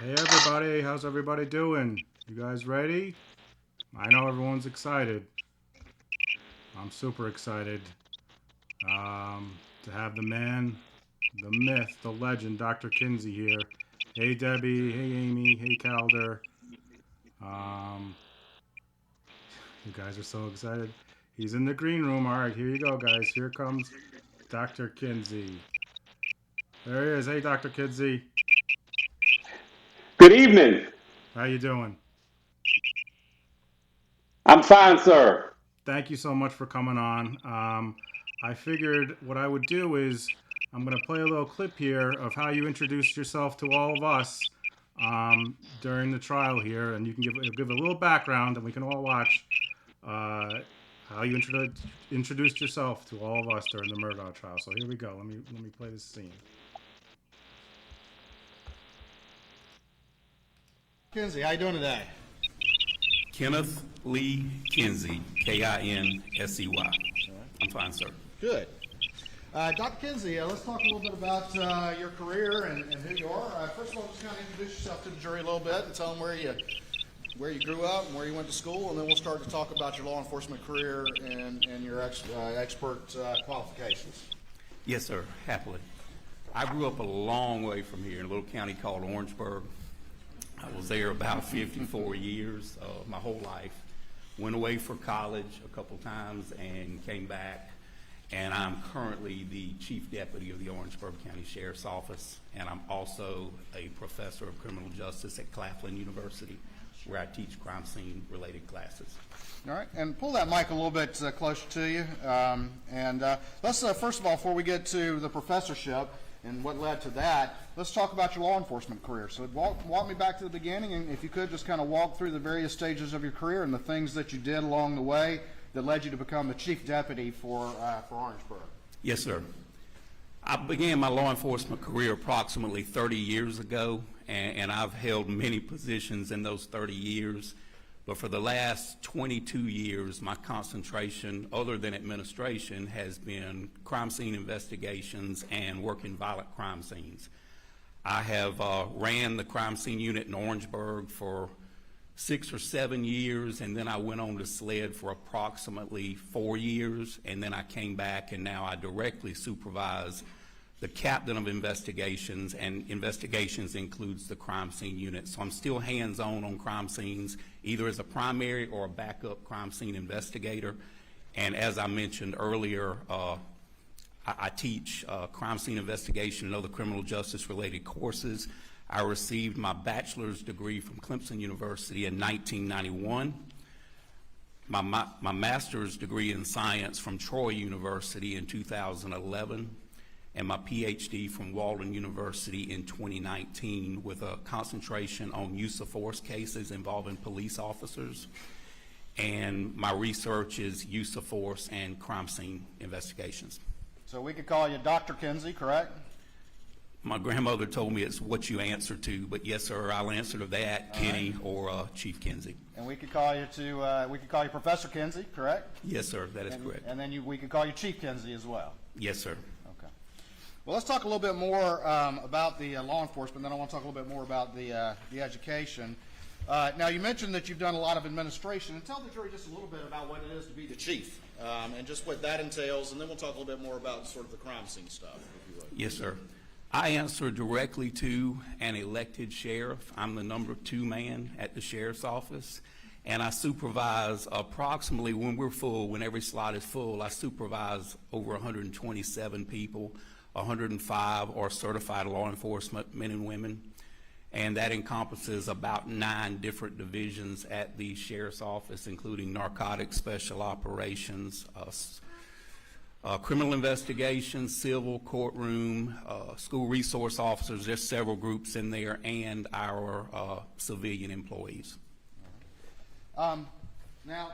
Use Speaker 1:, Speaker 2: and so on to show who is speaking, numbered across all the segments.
Speaker 1: Hey everybody, how's everybody doing? You guys ready? I know everyone's excited. I'm super excited to have the man, the myth, the legend, Dr. Kinsey here. Hey Debbie, hey Amy, hey Calder. Um, you guys are so excited. He's in the green room. All right, here you go, guys. Here comes Dr. Kinsey. There he is. Hey, Dr. Kinsey.
Speaker 2: Good evening.
Speaker 1: How you doing?
Speaker 2: I'm fine, sir.
Speaker 1: Thank you so much for coming on. I figured what I would do is I'm going to play a little clip here of how you introduced yourself to all of us during the trial here, and you can give a little background, and we can all watch how you introduced yourself to all of us during the Murdaugh trial. So here we go. Let me play this scene.
Speaker 3: Kinsey, how you doing today?
Speaker 4: Kenneth Lee Kinsey, Kinsey. I'm fine, sir.
Speaker 3: Good. Dr. Kinsey, let's talk a little bit about your career and who you are. First of all, just kind of introduce yourself to the jury a little bit and tell them where you grew up and where you went to school, and then we'll start to talk about your law enforcement career and your expert qualifications.
Speaker 4: Yes, sir, happily. I grew up a long way from here in a little county called Orangeburg. I was there about 54 years, my whole life. Went away for college a couple times and came back. And I'm currently the Chief Deputy of the Orangeburg County Sheriff's Office. And I'm also a professor of criminal justice at Claflin University, where I teach crime scene related classes.
Speaker 3: All right, and pull that mic a little bit closer to you. Let's, first of all, before we get to the professorship and what led to that, let's talk about your law enforcement career. So walk me back to the beginning, and if you could just kind of walk through the various stages of your career and the things that you did along the way that led you to become the chief deputy for Orangeburg.
Speaker 4: Yes, sir. I began my law enforcement career approximately 30 years ago, and I've held many positions in those 30 years. But for the last 22 years, my concentration, other than administration, has been crime scene investigations and working violent crime scenes. I have ran the crime scene unit in Orangeburg for 6 or 7 years, and then I went on to SLED for approximately 4 years, and then I came back, and now I directly supervise the captain of investigations, and investigations includes the crime scene unit. So I'm still hands-on on crime scenes, either as a primary or a backup crime scene investigator. And as I mentioned earlier, I teach crime scene investigation and other criminal justice related courses. I received my bachelor's degree from Clemson University in 1991. My master's degree in science from Troy University in 2011. And my PhD from Walden University in 2019 with a concentration on use of force cases involving police officers. And my research is use of force and crime scene investigations.
Speaker 3: So we could call you Dr. Kinsey, correct?
Speaker 4: My grandmother told me it's what you answer to, but yes, sir, I'll answer to that, Kenny or Chief Kinsey.
Speaker 3: And we could call you Professor Kinsey, correct?
Speaker 4: Yes, sir, that is correct.
Speaker 3: And then we could call you Chief Kinsey as well.
Speaker 4: Yes, sir.
Speaker 3: Well, let's talk a little bit more about the law enforcement, then I want to talk a little bit more about the education. Now, you mentioned that you've done a lot of administration, and tell the jury just a little bit about what it is to be the chief, and just what that entails, and then we'll talk a little bit more about sort of the crime scene stuff, if you would.
Speaker 4: Yes, sir. I answer directly to an elected sheriff. I'm the number 2 man at the sheriff's office, and I supervise approximately, when we're full, when every slot is full, I supervise over 127 people. 105 are certified law enforcement men and women, and that encompasses about 9 different divisions at the sheriff's office, including narcotics, special operations, criminal investigations, civil, courtroom, school resource officers. There's several groups in there, and our civilian employees.
Speaker 3: Now,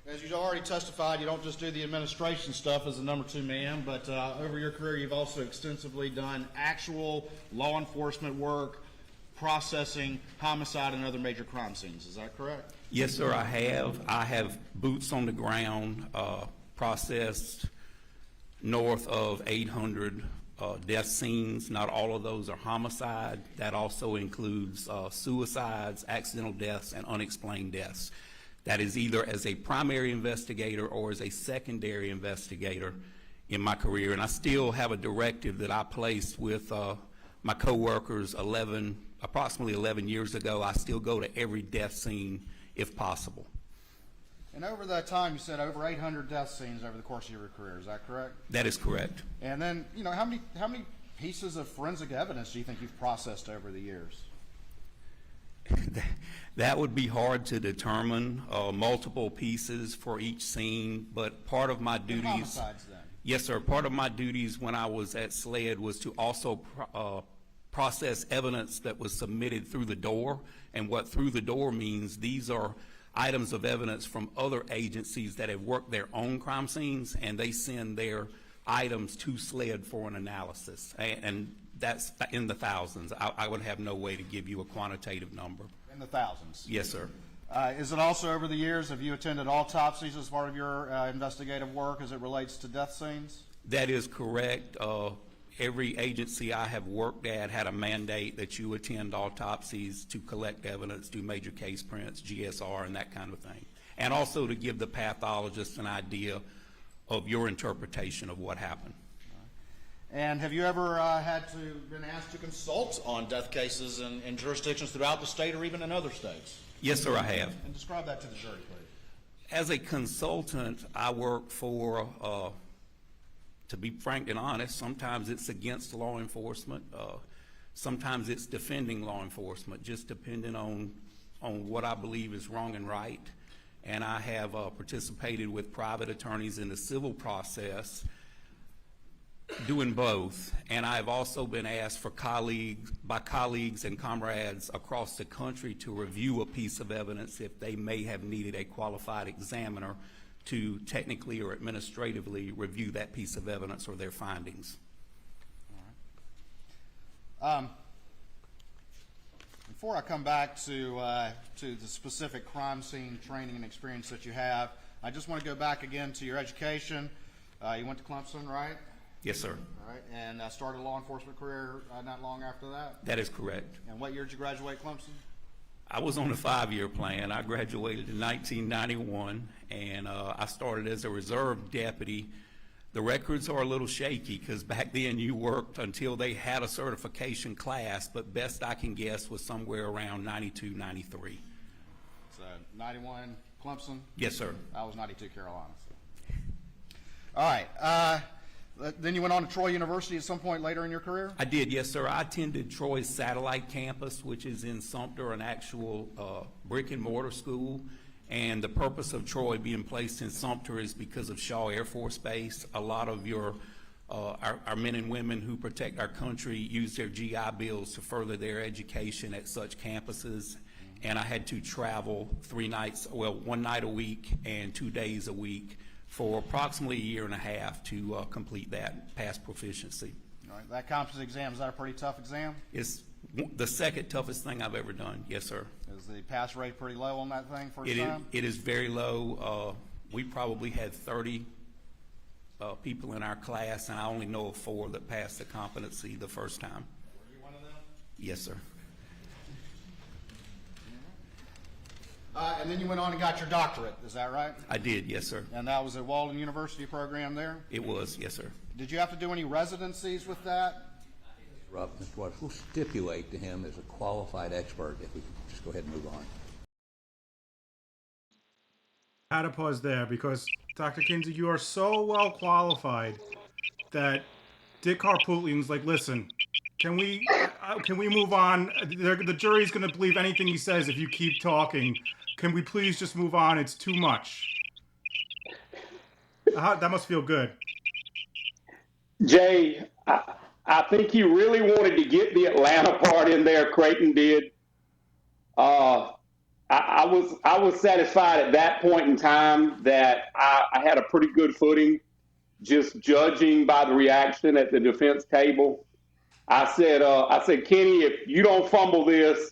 Speaker 3: as you've already testified, you don't just do the administration stuff as a number 2 man, but over your career you've also extensively done actual law enforcement work, processing homicide and other major crime scenes. Is that correct?
Speaker 4: Yes, sir, I have. I have boots on the ground, processed north of 800 death scenes. Not all of those are homicide. That also includes suicides, accidental deaths, and unexplained deaths. That is either as a primary investigator or as a secondary investigator in my career. And I still have a directive that I placed with my coworkers approximately 11 years ago. I still go to every death scene if possible.
Speaker 3: And over that time, you said over 800 death scenes over the course of your career. Is that correct?
Speaker 4: That is correct.
Speaker 3: And then, you know, how many pieces of forensic evidence do you think you've processed over the years?
Speaker 4: That would be hard to determine, multiple pieces for each scene, but part of my duties...
Speaker 3: Homicides, then?
Speaker 4: Yes, sir. Part of my duties when I was at SLED was to also process evidence that was submitted through the door. And what through the door means, these are items of evidence from other agencies that have worked their own crime scenes, and they send their items to SLED for an analysis. And that's in the thousands. I would have no way to give you a quantitative number.
Speaker 3: In the thousands?
Speaker 4: Yes, sir.
Speaker 3: Is it also over the years, have you attended autopsies as part of your investigative work as it relates to death scenes?
Speaker 4: That is correct. Every agency I have worked at had a mandate that you attend autopsies to collect evidence, do major case prints, GSR, and that kind of thing. And also to give the pathologist an idea of your interpretation of what happened.
Speaker 3: And have you ever been asked to consult on death cases in jurisdictions throughout the state or even in other states?
Speaker 4: Yes, sir, I have.
Speaker 3: And describe that to the jury, please.
Speaker 4: As a consultant, I work for, to be frank and honest, sometimes it's against law enforcement. Sometimes it's defending law enforcement, just depending on what I believe is wrong and right. And I have participated with private attorneys in the civil process doing both. And I've also been asked by colleagues and comrades across the country to review a piece of evidence if they may have needed a qualified examiner to technically or administratively review that piece of evidence or their findings.
Speaker 3: All right. Before I come back to the specific crime scene training and experience that you have, I just want to go back again to your education. You went to Clemson, right?
Speaker 4: Yes, sir.
Speaker 3: All right, and started a law enforcement career not long after that?
Speaker 4: That is correct.
Speaker 3: And what year did you graduate Clemson?
Speaker 4: I was on a 5-year plan. I graduated in 1991, and I started as a reserve deputy. The records are a little shaky because back then you worked until they had a certification class, but best I can guess was somewhere around 92, 93.
Speaker 3: So 91 Clemson?
Speaker 4: Yes, sir.
Speaker 3: I was 92 Carolina. So. All right. Then you went on to Troy University at some point later in your career?
Speaker 4: I did, yes, sir. I attended Troy's satellite campus, which is in Sumter, an actual brick and mortar school. And the purpose of Troy being placed in Sumter is because of Shaw Air Force Base. A lot of our men and women who protect our country use their GI Bills to further their education at such campuses. And I had to travel 1 night a week and 2 days a week for approximately a year and a half to complete that, pass proficiency.
Speaker 3: All right. That competency exam, is that a pretty tough exam?
Speaker 4: It's the second toughest thing I've ever done. Yes, sir.
Speaker 3: Is the pass rate pretty low on that thing first time?
Speaker 4: It is very low. We probably had 30 people in our class, and I only know of 4 that passed the competency the first time.
Speaker 3: Were you one of them?
Speaker 4: Yes, sir.
Speaker 3: And then you went on and got your doctorate, is that right?
Speaker 4: I did, yes, sir.
Speaker 3: And that was a Walden University program there?
Speaker 4: It was, yes, sir.
Speaker 3: Did you have to do any residencies with that?
Speaker 5: Mr. Waters, we'll stipulate to him as a qualified expert if we could just go ahead and move on.
Speaker 1: I had to pause there because, Dr. Kinsey, you are so well qualified that Dick Harpootlian's like, listen, can we move on? The jury's going to believe anything he says if you keep talking. Can we please just move on? It's too much. That must feel good.
Speaker 2: Jay, I think you really wanted to get the Atlanta part in there. Creighton did. I was satisfied at that point in time that I had a pretty good footing, just judging by the reaction at the defense table. I said, Kenny, if you don't fumble this,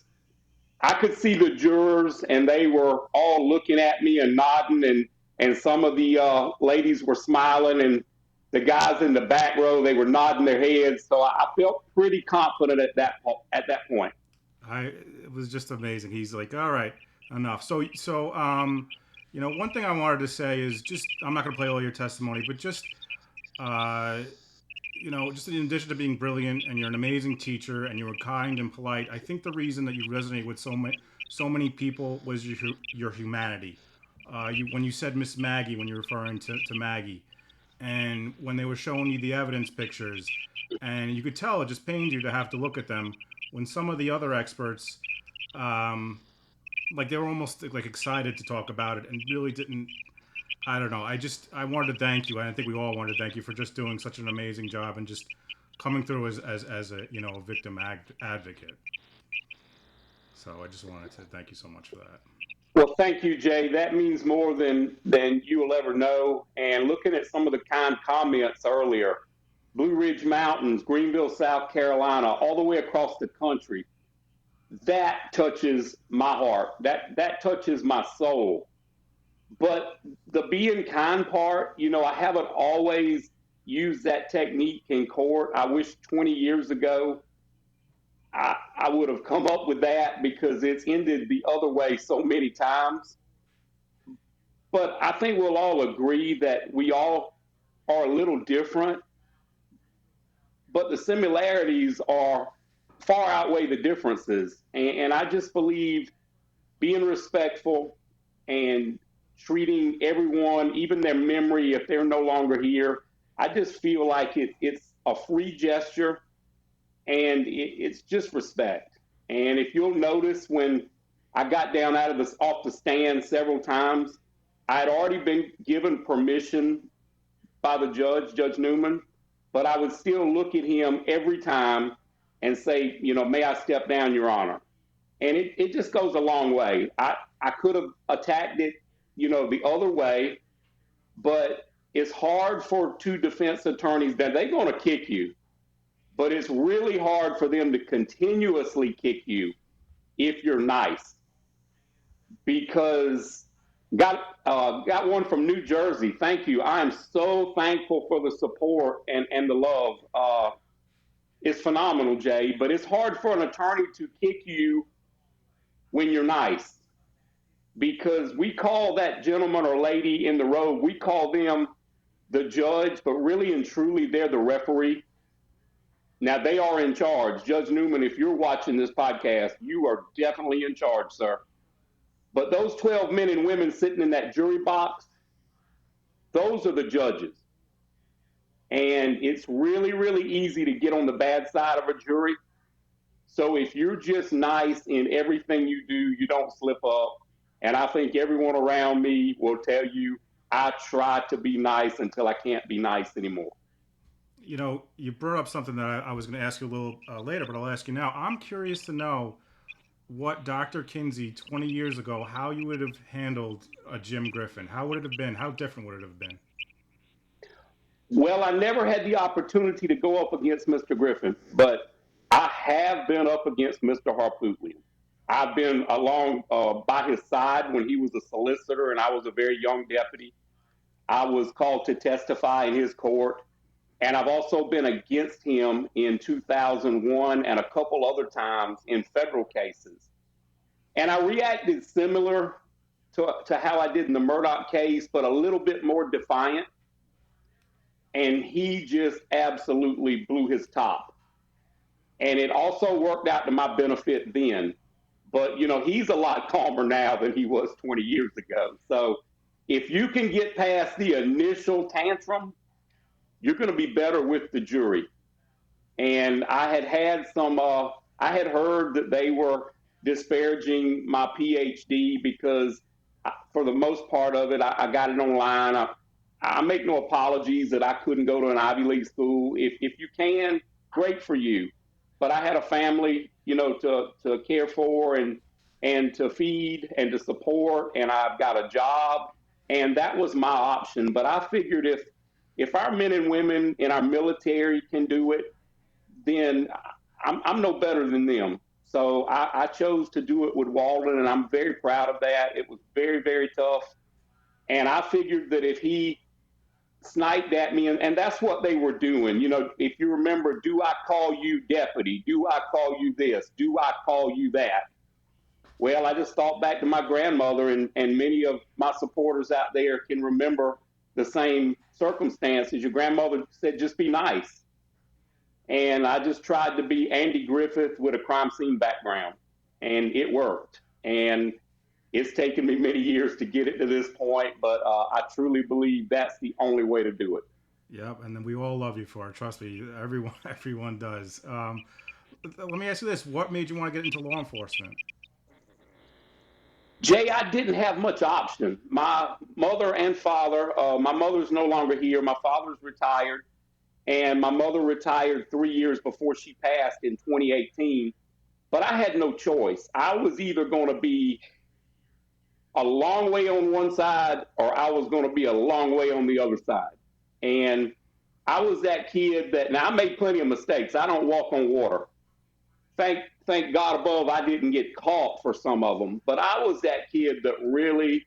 Speaker 2: I could see the jurors, and they were all looking at me and nodding, and some of the ladies were smiling, the guys in the back row, they were nodding their heads. So I felt pretty confident at that point.
Speaker 1: It was just amazing. He's like, all right, enough. One thing I wanted to say is just, I'm not going to play all your testimony, but just, just in addition to being brilliant and you're an amazing teacher and you were kind and polite, I think the reason that you resonate with so many people was your humanity. When you said Miss Maggie, when you're referring to Maggie, and when they were showing you the evidence pictures, and you could tell it just pained you to have to look at them. When some of the other experts, like they were almost like excited to talk about it and really didn't. I don't know. I wanted to thank you. And I think we all wanted to thank you for just doing such an amazing job and just coming through as a a victim advocate. So I just wanted to thank you so much for that.
Speaker 2: Well, thank you, Jay. That means more than you will ever know. And looking at some of the kind comments earlier, Blue Ridge Mountains, Greenville, South Carolina, all the way across the country, that touches my heart. That touches my soul. But the being kind part, I haven't always used that technique in court. I wish 20 years ago I would have come up with that, because it's ended the other way so many times. But I think we'll all agree that we all are a little different, but the similarities are far outweigh the differences. And I just believe being respectful and treating everyone, even their memory, if they're no longer here, I just feel like it's a free gesture, and it's just respect. And if you'll notice, when I got down off the stand several times, I had already been given permission by the judge, Judge Newman, but I would still look at him every time and say, may I step down, Your Honor? And it just goes a long way. I could have attacked it, the other way, but it's hard for two defense attorneys that they're going to kick you, but it's really hard for them to continuously kick you if you're nice. Because got one from New Jersey. Thank you. I am so thankful for the support and the love. It's phenomenal, Jay, but it's hard for an attorney to kick you when you're nice, because we call that gentleman or lady in the road, we call them the judge, but really and truly they're the referee. Now, they are in charge. Judge Newman, if you're watching this podcast, you are definitely in charge, sir. But those 12 men and women sitting in that jury box, those are the judges. And it's really, really easy to get on the bad side of a jury. So if you're just nice in everything you do, you don't slip up. And I think everyone around me will tell you, I try to be nice until I can't be nice anymore.
Speaker 1: You brought up something that I was going to ask you a little later, but I'll ask you now. I'm curious to know what Dr. Kinsey 20 years ago, how you would have handled a Jim Griffin. How would it have been? How different would it have been?
Speaker 2: Well, I never had the opportunity to go up against Mr. Griffin, but I have been up against Mr. Harpootlian. I've been along by his side when he was a solicitor and I was a very young deputy. I was called to testify in his court. And I've also been against him in 2001 and a couple other times in federal cases. And I reacted similar to how I did in the Murdaugh case, but a little bit more defiant. And he just absolutely blew his top. And it also worked out to my benefit then. But, he's a lot calmer now than he was 20 years ago. So if you can get past the initial tantrum, you're going to be better with the jury. And I had heard that they were disparaging my PhD because for the most part of it, I got it online. I make no apologies that I couldn't go to an Ivy League school. If you can, great for you. But I had a family, to care for and to feed and to support, and I've got a job, and that was my option. But I figured if our men and women in our military can do it, then I'm no better than them. So I chose to do it with Walden, and I'm very proud of that. It was very, very tough. And I figured that if he sniped at me, and that's what they were doing. If you remember, do I call you deputy? Do I call you this? Do I call you that? Well, I just thought back to my grandmother, and many of my supporters out there can remember the same circumstances. Your grandmother said, just be nice. And I just tried to be Andy Griffith with a crime scene background, and it worked. And it's taken me many years to get it to this point, but I truly believe that's the only way to do it.
Speaker 1: Yep, and then we all love you for it. Trust me, everyone does. Let me ask you this: what made you want to get into law enforcement?
Speaker 2: Jay, I didn't have much option. My mother and father, my mother's no longer here. My father's retired, and my mother retired 3 years before she passed in 2018. But I had no choice. I was either going to be a long way on one side or I was going to be a long way on the other side. And I was that kid that, now I made plenty of mistakes. I don't walk on water. Thank God above I didn't get caught for some of them, but I was that kid that really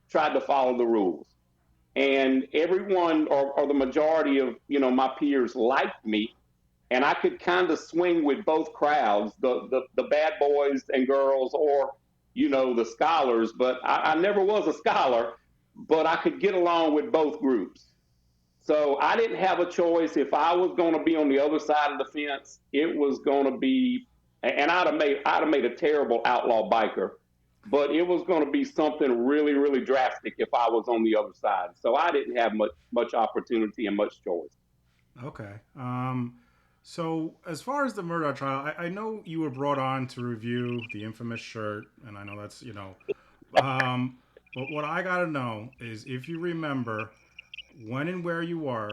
Speaker 2: tried to follow the rules. And everyone or the majority of, my peers liked me, and I could kind of swing with both crowds, the bad boys and girls, or the scholars. But I never was a scholar, but I could get along with both groups. So I didn't have a choice. If I was going to be on the other side of the fence, it was going to be, and I'd have made a terrible outlaw biker, but it was going to be something really, really drastic if I was on the other side. So I didn't have much opportunity and much choice.
Speaker 1: Okay. So as far as the Murdaugh trial, I know you were brought on to review the infamous shirt, and I know that's, but what I got to know is if you remember when and where you were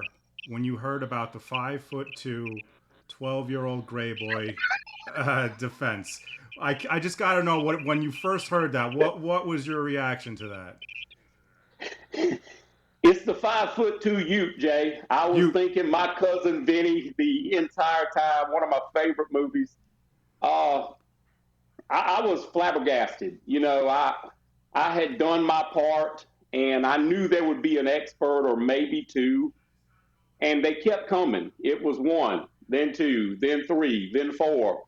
Speaker 1: when you heard about the 5'2", 12-year-old gray boy defense. I just got to know when you first heard that, what was your reaction to that?
Speaker 2: It's the 5'2" Ute, Jay. I was thinking my cousin Vinny the entire time. One of my favorite movies. I was flabbergasted. I had done my part, and I knew there would be an expert or maybe two, and they kept coming. It was one, then two, then three, then four.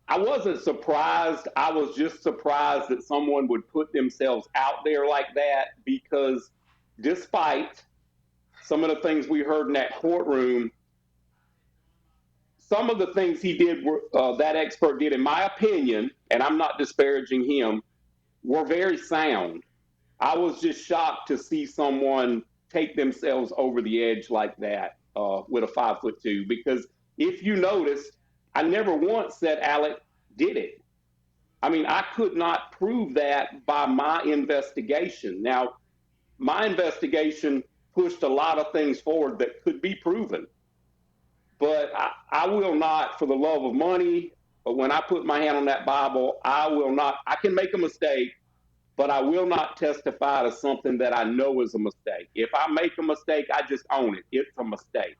Speaker 2: I wasn't surprised. I was just surprised that someone would put themselves out there like that, because despite some of the things we heard in that courtroom, some of the things he did, that expert did, in my opinion, and I'm not disparaging him, were very sound. I was just shocked to see someone take themselves over the edge like that with a 5'2", because if you noticed, I never once said Alec did it. I mean, I could not prove that by my investigation. Now, my investigation pushed a lot of things forward that could be proven, but I will not, for the love of money, but when I put my hand on that Bible, I will not. I can make a mistake, but I will not testify to something that I know is a mistake. If I make a mistake, I just own it. It's a mistake.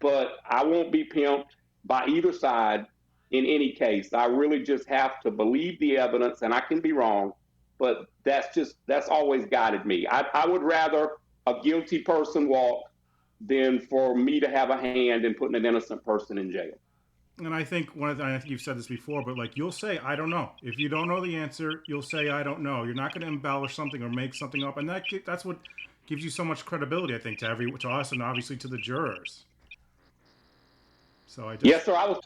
Speaker 2: But I won't be pimped by either side in any case. I really just have to believe the evidence, and I can be wrong, but that's always guided me. I would rather a guilty person walk than for me to have a hand in putting an innocent person in jail.
Speaker 1: And I think I think you've said this before, but you'll say, I don't know. If you don't know the answer, you'll say, I don't know. You're not going to embellish something or make something up. And that's what gives you so much credibility, I think, to us and obviously to the jurors. So
Speaker 2: yes, sir. I was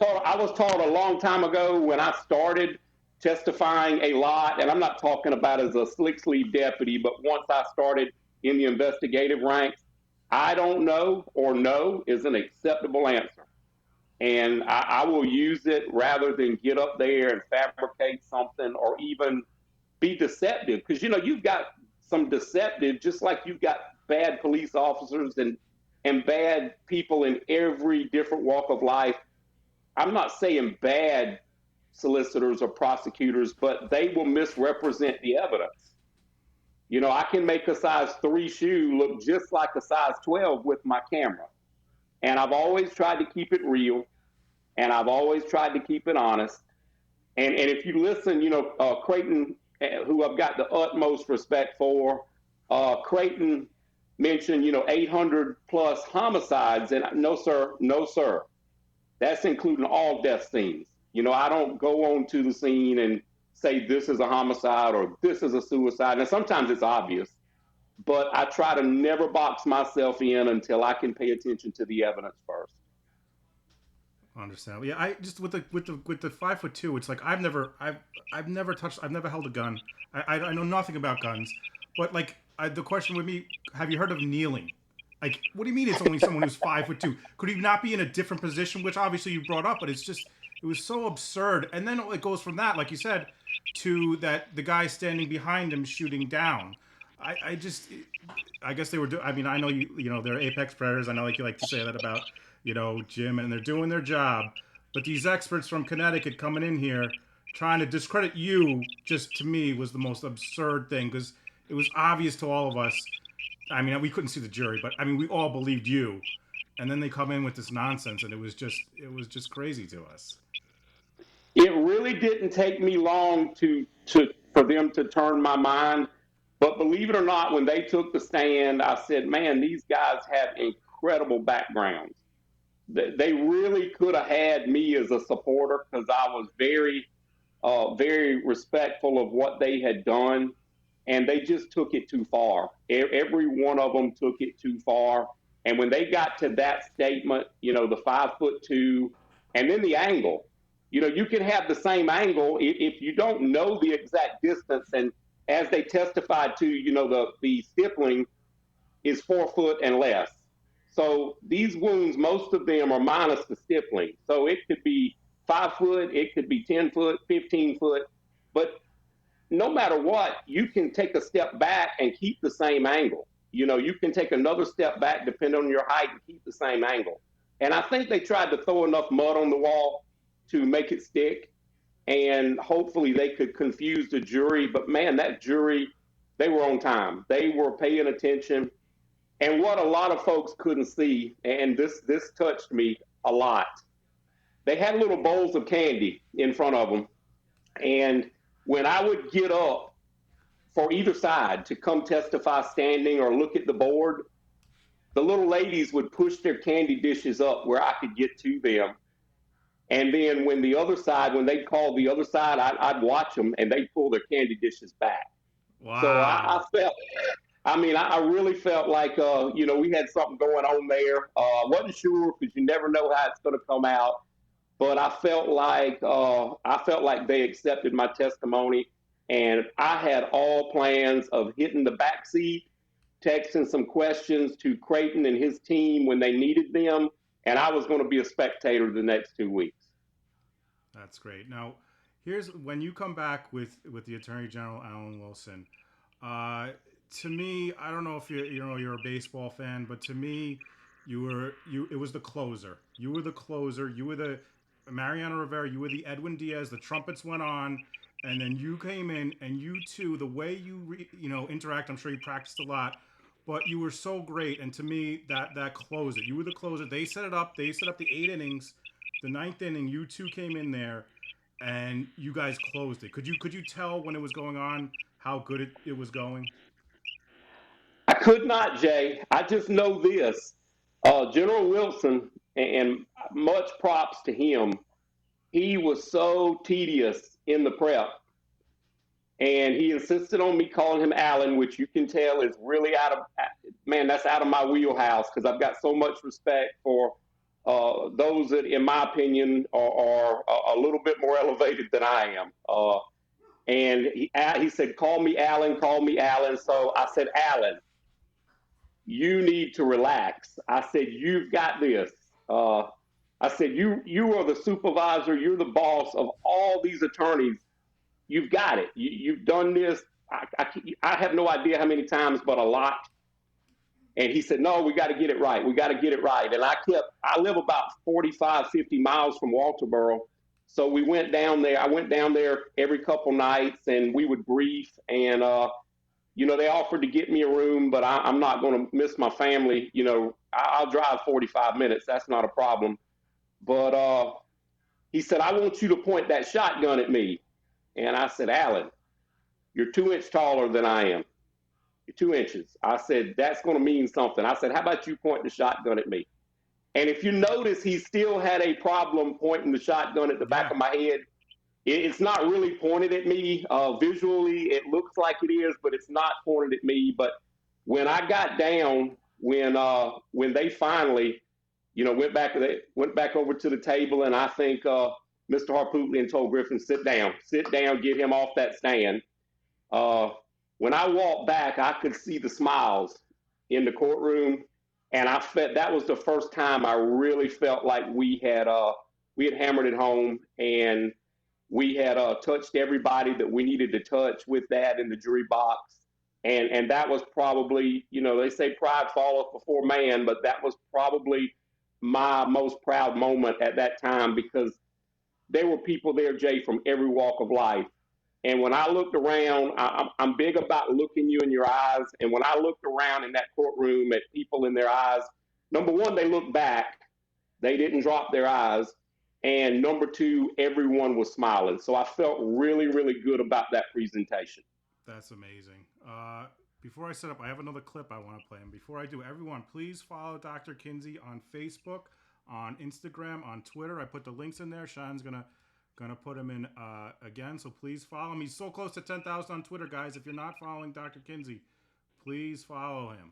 Speaker 2: taught a long time ago when I started testifying a lot, and I'm not talking about as a slick sleeve deputy, but once I started in the investigative ranks, I don't know or no is an acceptable answer. And I will use it rather than get up there and fabricate something or even be deceptive. Because, you've got some deceptive, just like you've got bad police officers and bad people in every different walk of life. I'm not saying bad solicitors or prosecutors, but they will misrepresent the evidence. I can make a size 3 shoe look just like a size 12 with my camera. And I've always tried to keep it real, and I've always tried to keep it honest. And if you listen, Creighton, who I've got the utmost respect for, Creighton mentioned, 800 plus homicides. And no, sir, no, sir. That's including all death scenes. I don't go on to the scene and say this is a homicide or this is a suicide. And sometimes it's obvious, but I try to never box myself in until I can pay attention to the evidence first.
Speaker 1: Understandable. Yeah, I just with the 5'2", it's like I've never held a gun. I know nothing about guns, but like the question would be, have you heard of kneeling? Like, what do you mean it's only someone who's 5'2"? Could he not be in a different position? Which obviously you brought up, but it was so absurd. And then it goes from that, like you said, to that the guy standing behind him shooting down. I guess they were. I mean, I know they're apex predators. I know you like to say that about Jim, and they're doing their job. But these experts from Connecticut coming in here trying to discredit you, just to me was the most absurd thing, because it was obvious to all of us. I mean, we couldn't see the jury, but I mean, we all believed you. And then they come in with this nonsense, and it was just crazy to us.
Speaker 2: It really didn't take me long for them to turn my mind. But believe it or not, when they took the stand, I said, man, these guys have incredible backgrounds. They really could have had me as a supporter, because I was very, very respectful of what they had done. And they just took it too far. Every one of them took it too far. And when they got to that statement, the 5'2", and then the angle, you can have the same angle if you don't know the exact distance. And as they testified to, the stippling is 4 foot and less. So these wounds, most of them are minus the stippling. So it could be 5 foot, it could be 10 foot, 15 foot. But no matter what, you can take a step back and keep the same angle. You can take another step back depending on your height and keep the same angle. And I think they tried to throw enough mud on the wall to make it stick. And hopefully they could confuse the jury. But man, that jury, they were on time. They were paying attention. And what a lot of folks couldn't see, and this touched me a lot, they had little bowls of candy in front of them. And when I would get up for either side to come testify standing or look at the board, the little ladies would push their candy dishes up where I could get to them. And then when they called the other side, I'd watch them, and they'd pull their candy dishes back.
Speaker 1: Wow.
Speaker 2: So I really felt like, we had something going on there. Wasn't sure, because you never know how it's going to come out. But I felt like they accepted my testimony, and I had all plans of hitting the back seat, texting some questions to Creighton and his team when they needed them, and I was going to be a spectator the next 2 weeks.
Speaker 1: That's great. Now, here's when you come back with the Attorney General Alan Wilson. To me, I don't know if you're a baseball fan, but to me, it was the closer. You were the closer. You were the Mariano Rivera, you were the Edwin Diaz, the trumpets went on, and then you came in, and you too, the way you interact, I'm sure you practiced a lot, but you were so great. And to me, that closer, you were the closer. They set up the 8 innings. The 9th inning, you two came in there, and you guys closed it. Could you tell when it was going on how good it was going?
Speaker 2: I could not, Jay. I just know this. General Wilson, and much props to him, he was so tedious in the prep. And he insisted on me calling him Alan, which you can tell is really that's out of my wheelhouse, because I've got so much respect for those that, in my opinion, are a little bit more elevated than I am. And he said, call me Alan, call me Alan. So I said, Alan, you need to relax. I said, you've got this. I said, you are the supervisor. You're the boss of all these attorneys. You've got it. You've done this. I have no idea how many times, but a lot. And he said, no, we got to get it right. We got to get it right. And I live about 45, 50 miles from Walterboro. So we went down there. I went down there every couple nights, and we would brief. And, they offered to get me a room, but I'm not going to miss my family. I'll drive 45 minutes. That's not a problem. But he said, I want you to point that shotgun at me. And I said, Alan, you're 2 inches taller than I am. 2 inches. I said, that's going to mean something. I said, how about you point the shotgun at me? And if you notice, he still had a problem pointing the shotgun at the back
Speaker 1: Yeah.
Speaker 2: of my head. It's not really pointed at me. Visually, it looks like it is, but it's not pointed at me. But when I got down, when they finally, went back over to the table, and I think Mr. Harpootlian told Griffin, sit down, get him off that stand. Uh, when I walked back, I could see the smiles in the courtroom, and I felt that was the first time I really felt like we had hammered it home, and we had touched everybody that we needed to touch with that in the jury box. And that was probably, they say pride falleth before man, but that was probably my most proud moment at that time, because there were people there, Jay, from every walk of life. And when I looked around, I'm big about looking you in your eyes. And when I looked around in that courtroom at people in their eyes, number one, they looked back. They didn't drop their eyes. And number two, everyone was smiling. So I felt really, really good about that presentation.
Speaker 1: That's amazing. Before I set up, I have another clip I want to play. And before I do, everyone, please follow Dr. Kinsey on Facebook, on Instagram, on Twitter. I put the links in there. Sean's gonna put him in again. So please follow him. He's so close to 10,000 on Twitter, guys. If you're not following Dr. Kinsey, please follow him.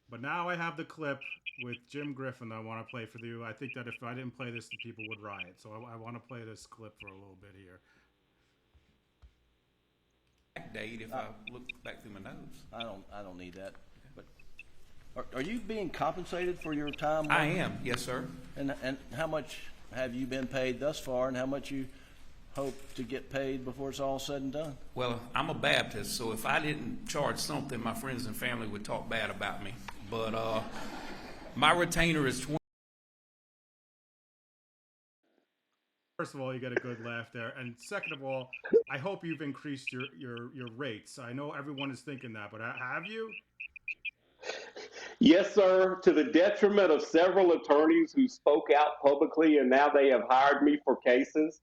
Speaker 1: But now I have the clip with Jim Griffin that I want to play for you. I think that if I didn't play this, the people would riot. So I want to play this clip for a little bit here.
Speaker 4: Date if I look back through my notes.
Speaker 6: I don't need that. But are you being compensated for your time?
Speaker 4: I am, yes, sir.
Speaker 6: And how much have you been paid thus far, and how much you hope to get paid before it's all said and done?
Speaker 4: Well, I'm a Baptist, so if I didn't charge something, my friends and family would talk bad about me. But my retainer is 20.
Speaker 1: First of all, you get a good laugh there, and second of all, I hope you've increased your rates. I know everyone is thinking that, but have you?
Speaker 2: Yes, sir. To the detriment of several attorneys who spoke out publicly, and now they have hired me for cases.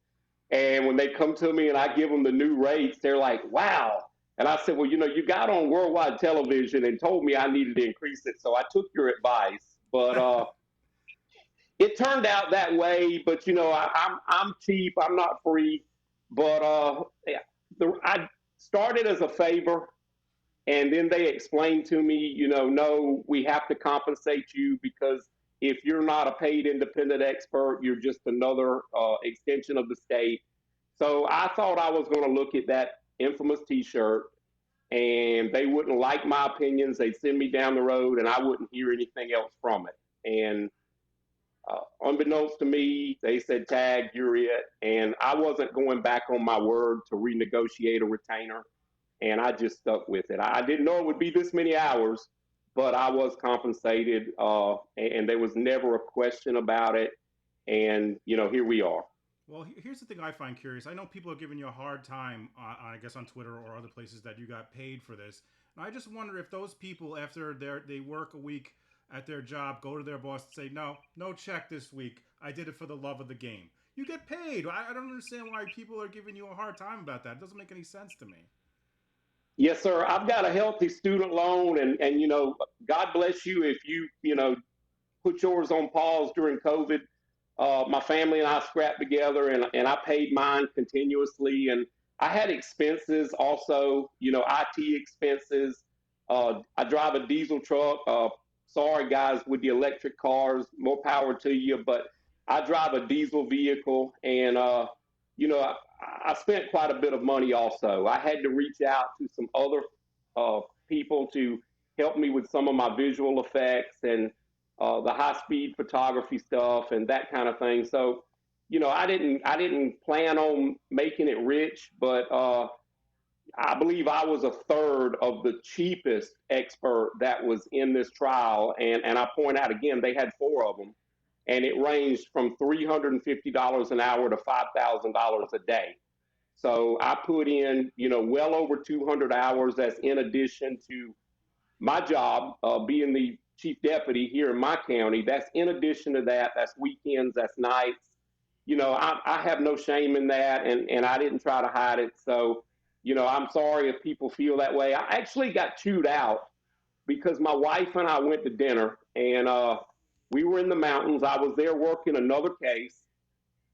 Speaker 2: And when they come to me and I give them the new rates, they're like, wow. And I said, well, you got on worldwide television and told me I needed to increase it, so I took your advice. But it turned out that way. But I'm cheap. I'm not free. But I started as a favor, and then they explained to me, no, we have to compensate you, because if you're not a paid independent expert, you're just another extension of the state. So I thought I was going to look at that infamous T-shirt, and they wouldn't like my opinions. They'd send me down the road, and I wouldn't hear anything else from it. And unbeknownst to me, they said, tag, you're it. And I wasn't going back on my word to renegotiate a retainer, and I just stuck with it. I didn't know it would be this many hours, but I was compensated, and there was never a question about it. And, here we are.
Speaker 1: Well, here's the thing I find curious. I know people are giving you a hard time, I guess on Twitter or other places, that you got paid for this. And I just wonder if those people, after they work a week at their job, go to their boss and say, no check this week. I did it for the love of the game. You get paid. I don't understand why people are giving you a hard time about that. It doesn't make any sense to me.
Speaker 2: Yes, sir. I've got a healthy student loan, and God bless you if you put yours on pause during COVID. My family and I scrapped together, and I paid mine continuously. And I had expenses also, IT expenses. I drive a diesel truck. Sorry, guys, with the electric cars, more power to you. But I drive a diesel vehicle, and, I spent quite a bit of money also. I had to reach out to some other people to help me with some of my visual effects and the high-speed photography stuff and that kind of thing. So, I didn't plan on making it rich, but I believe I was a third of the cheapest expert that was in this trial. And I point out again, they had 4 of them, and it ranged from $350 an hour to $5,000 a day. So I put in, well over 200 hours. That's in addition to my job, being the chief deputy here in my county. That's in addition to that. That's weekends, that's nights. I have no shame in that, and I didn't try to hide it. So I'm sorry if people feel that way. I actually got chewed out because my wife and I went to dinner, and we were in the mountains. I was there working another case,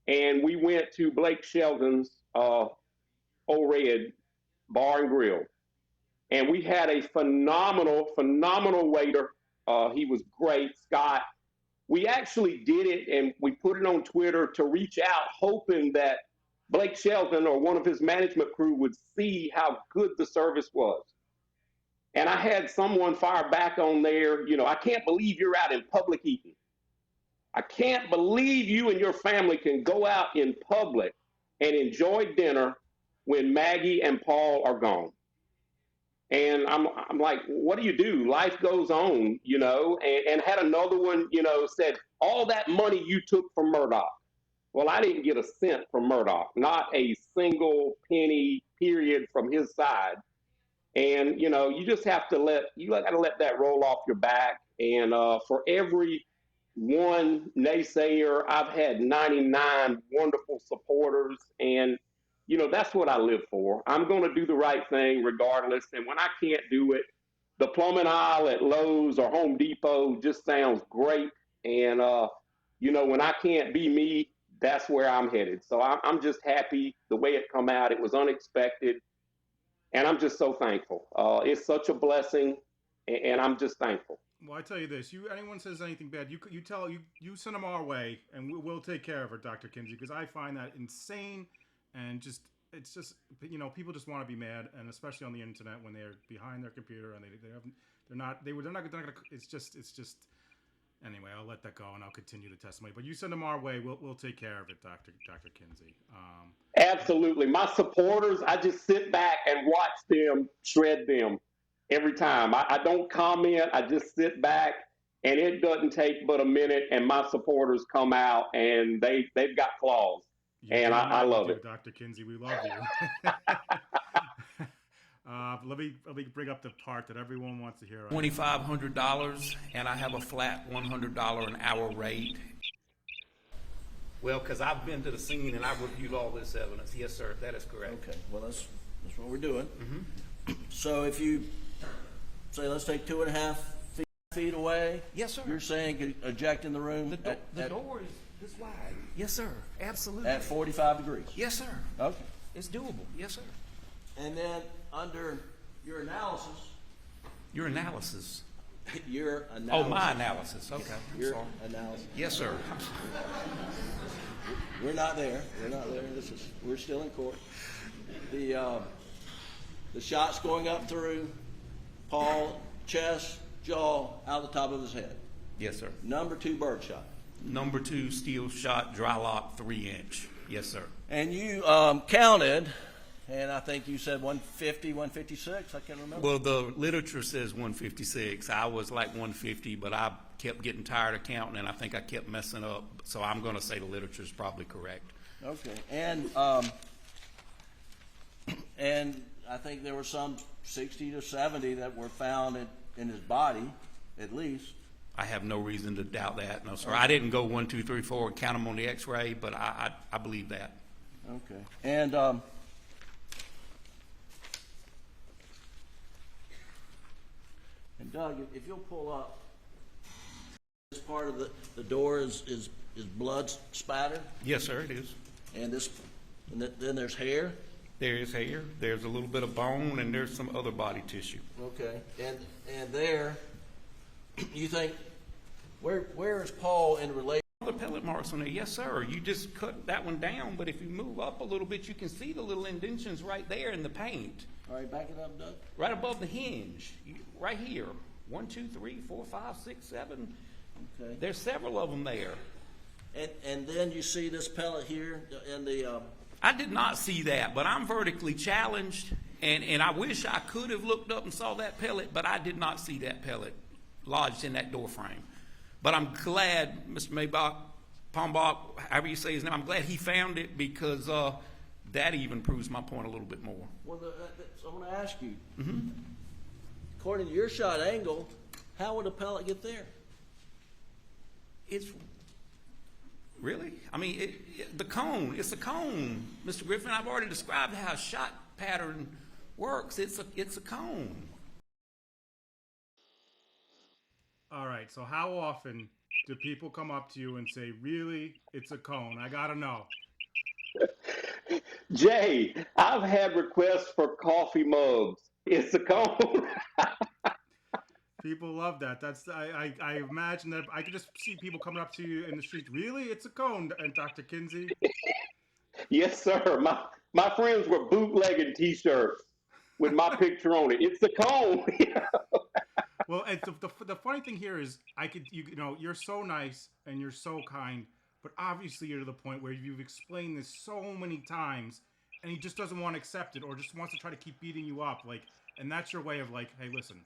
Speaker 2: and we went to Blake Shelton's Old Red Bar and Grill. And we had a phenomenal waiter. He was great, Scott. We actually did it, and we put it on Twitter to reach out, hoping that Blake Shelton or one of his management crew would see how good the service was. And I had someone fire back on there, I can't believe you're out in public eating. I can't believe you and your family can go out in public and enjoy dinner when Maggie and Paul are gone. And I'm like, what do you do? Life goes on, and had another one, said, all that money you took from Murdaugh. Well, I didn't get a cent from Murdaugh, not a single penny, period, from his side. And, you just have to got to let that roll off your back. And for every one naysayer, I've had 99 wonderful supporters. And, that's what I live for. I'm going to do the right thing regardless. And when I can't do it, the plumbing aisle at Lowe's or Home Depot just sounds great. And, when I can't be me, that's where I'm headed. So I'm just happy the way it come out. It was unexpected. And I'm just so thankful. It's such a blessing, and I'm just thankful.
Speaker 1: Well, I tell you this: anyone says anything bad, you send them our way, and we'll take care of it, Dr. Kinsey. Because I find that insane, and it's just people just want to be mad, and especially on the internet when they're behind their computer and they're not gonna. It's just. Anyway, I'll let that go, and I'll continue the testimony. But you send them our way, we'll take care of it, Dr. Kinsey.
Speaker 2: Absolutely. My supporters, I just sit back and watch them shred them every time. I don't comment. I just sit back, and it doesn't take but a minute, and my supporters come out, and they've got claws, and I love it.
Speaker 1: Dr. Kinsey, we love you. Let me bring up the part that everyone wants to hear.
Speaker 4: $2,500, and I have a flat $100 an hour rate. Well, because I've been to the scene and I've reviewed all this evidence. Yes, sir, that is correct.
Speaker 6: Okay, well, that's what we're doing. Mm-hmm. So if you say, let's take 2.5 feet away.
Speaker 4: Yes, sir.
Speaker 6: You're saying eject in the room.
Speaker 4: The door is this wide. Yes, sir. Absolutely.
Speaker 6: At 45 degrees.
Speaker 4: Yes, sir.
Speaker 6: Okay.
Speaker 4: It's doable. Yes, sir.
Speaker 6: And then under your analysis.
Speaker 4: Your analysis.
Speaker 6: Your analysis.
Speaker 4: Oh, my analysis. Okay.
Speaker 6: Your analysis.
Speaker 4: Yes, sir.
Speaker 6: We're not there. We're still in court. The shot's going up through Paul, chest, jaw, out the top of his head.
Speaker 4: Yes, sir.
Speaker 6: Number 2 bird shot.
Speaker 4: Number 2 steel shot, dry lock, 3-inch. Yes, sir.
Speaker 6: And you counted, and I think you said 150, 156. I can't remember.
Speaker 4: Well, the literature says 156. I was like 150, but I kept getting tired of counting, and I think I kept messing up. So I'm going to say the literature is probably correct.
Speaker 6: Okay. And I think there were some 60 to 70 that were found in his body, at least.
Speaker 4: I have no reason to doubt that. No, sir. I didn't go 1, 2, 3, 4 and count them on the X-ray, but I believe that.
Speaker 6: Okay. And Doug, if you'll pull up, this part of the door is blood spattered.
Speaker 4: Yes, sir, it is.
Speaker 6: And then there's hair.
Speaker 4: There is hair. There's a little bit of bone, and there's some other body tissue.
Speaker 6: Okay. And there, you think, where is Paul in relation?
Speaker 4: Other pellet marks on there. Yes, sir. You just cut that one down, but if you move up a little bit, you can see the little indentions right there in the paint.
Speaker 6: All right, back it up, Doug.
Speaker 4: Right above the hinge, right here. 1, 2, 3, 4, 5, 6, 7.
Speaker 6: Okay.
Speaker 4: There's several of them there.
Speaker 6: And then you see this pellet here in the.
Speaker 4: I did not see that, but I'm vertically challenged, and I wish I could have looked up and saw that pellet, but I did not see that pellet lodged in that door frame. But I'm glad, Mr. Maybach, Pombach, however you say his name, I'm glad he found it because that even proves my point a little bit more.
Speaker 6: Well, I want to ask you, according to your shot angle, how would a pellet get there?
Speaker 4: It's really, I mean, the cone, it's a cone, Mr. Griffin. I've already described how shot pattern works. It's a cone.
Speaker 1: All right. So how often do people come up to you and say, "Really, it's a cone"? I gotta know.
Speaker 2: Jay, I've had requests for coffee mugs. It's a cone.
Speaker 1: People love that. I imagine that I could just see people coming up to you in the street. Really, it's a cone, and Dr. Kinsey.
Speaker 2: Yes, sir. My friends were bootlegging T-shirts with my picture on it. It's a cone.
Speaker 1: Well, and the funny thing here is, you know, you're so nice and you're so kind, but obviously you're to the point where you've explained this so many times, and he just doesn't want to accept it, or just wants to try to keep beating you up, like, and that's your way of like, hey, listen,